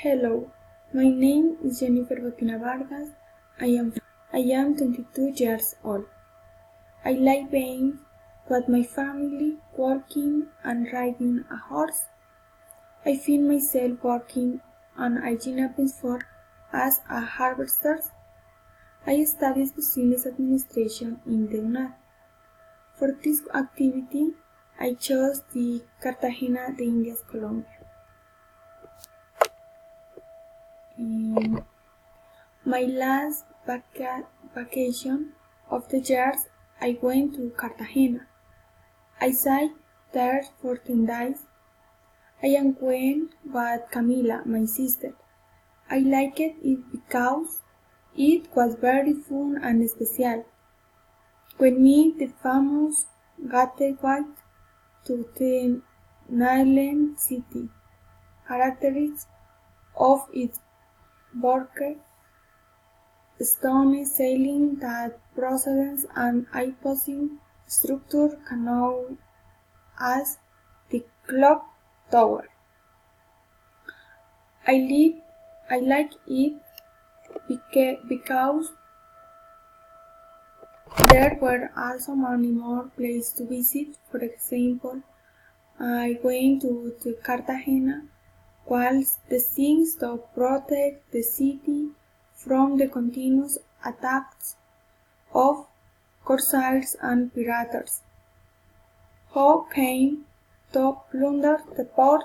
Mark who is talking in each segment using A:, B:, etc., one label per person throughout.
A: Hello, my name is Jennifer Botina Vargas. I am 22 years old. I like being with my family, walking and riding a horse. I find myself working on hygiene for as a harvester. I studied business administration in the UNAD. For this activity, I chose the Cartagena de Indias, Colombia. My last vacation of the year, I went to Cartagena. I stayed there for 10 days. I am went with Camila, my sister. I liked it because it was very fun and special. We met the famous gateway to the island city, characteristic of its border, stone ceiling that proceeds and imposing structure known as the clock tower. I like it because there were also many more places to visit. For example, I went to the Cartagena was destined to protect the city from the continuous attacks of corsairs and pirates, who came to plunder the port.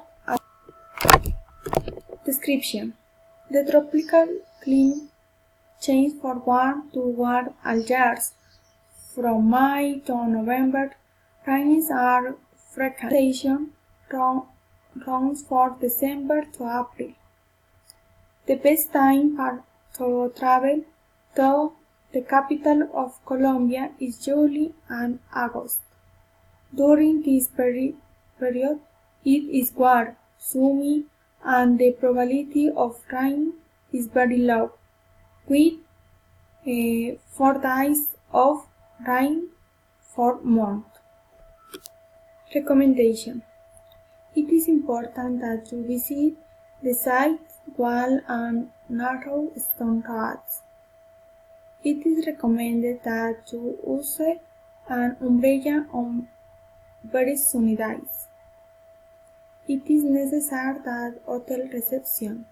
A: Description: the tropical climate changes from warm to warm all year. From May to November, rains are frequent. Runs from December to April. The best time to travel to the capital of Colombia is July and August. During this period, it is warm, sunny, and the probability of rain is very low, with 4 days of rain per month. Recommendation: it is important that you visit the site wall and narrow stone roads. It is recommended that you use an umbrella on very sunny days. It is necessary that hotel reception.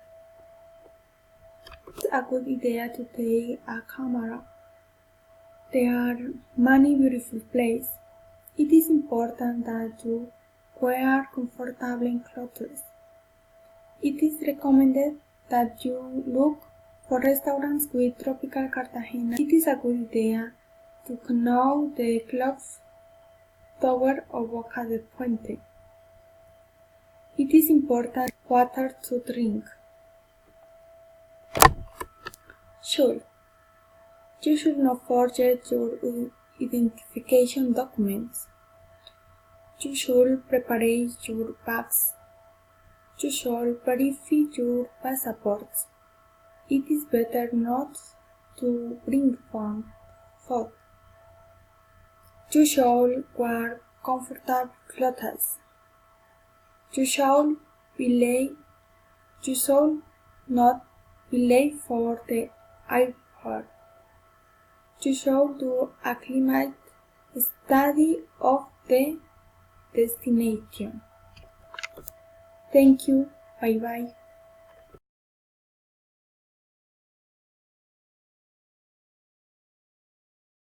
A: It's a good idea to take a camera. There are many beautiful places. It is important that you wear comfortable clothes. It is recommended that you look for restaurants with tropical Cartagena. It is a good idea to know the clock tower of Boca del Puente. It is important water to drink. Sure, you should not forget your identification documents. You should prepare your bags. You should verify your passports. It is better not to bring food. You should wear comfortable clothes. You should not be late for the airport. You should do a climate study of the destination. Thank you. Bye bye.